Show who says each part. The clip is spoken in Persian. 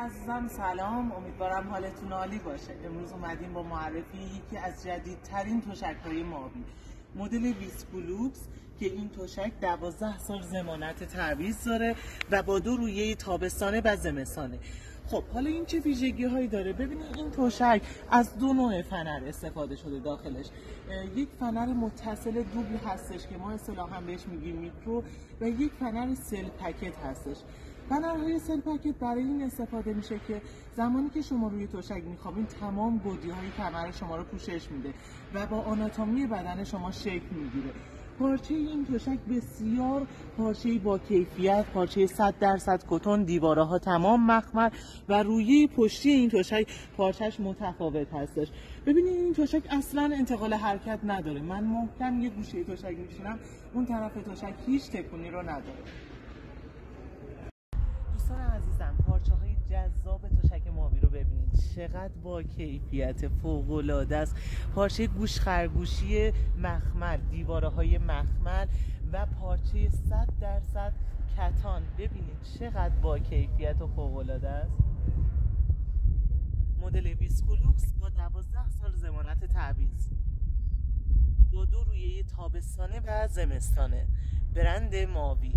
Speaker 1: عزیزم سلام، امیدوارم حالتون عالی باشه. امروز اومدیم با معرفی یکی از جدیدترین تشک‌های مابی، مدل ویسکولوکس که این تشک 12 سال ضمانت تعویض داره و با 2 رویه تابستانه و زمستانه. خب حالا این چه ویژگی هایی داره؟ ببینید این تشک از 2 نوع فنر استفاده شده داخلش. یک فنر متصل دوبل هستش که ما اصطلاحاً بهش میگیم میکرو و یک فنر سل پکت هستش. فنرهای سل پکت برای این استفاده میشه که زمانی که شما روی تشک میخوابین تمام گودی‌های کمر شما رو پوشش میده و با آناتومی بدن شما شکل میگیره. پارچه این تشک بسیار پارچه با کیفیت، پارچه 100% کتن، دیواره ها تمام مخمل و رویه پشتی این تشک پارچهش متفاوت هستش. ببینید این تشک اصلا انتقال حرکت نداره. من محکم یه گوشه تشک میشینم، اون طرف تشک هیچ تکونی رو نداره. دوستان عزیزم، پارچه های جذاب تشک مابی رو ببینید چقدر با کیفیت فوق العاده است. پارچه گوش خرگوشی مخمل، دیواره های مخمل و پارچه 100% کتان. ببینید چقدر با کیفیت و فوق العاده است. مدل ویسکولوکس با 12 سال ضمانت تعویض، با 2 رویه تابستانه و زمستانه، برند مابی.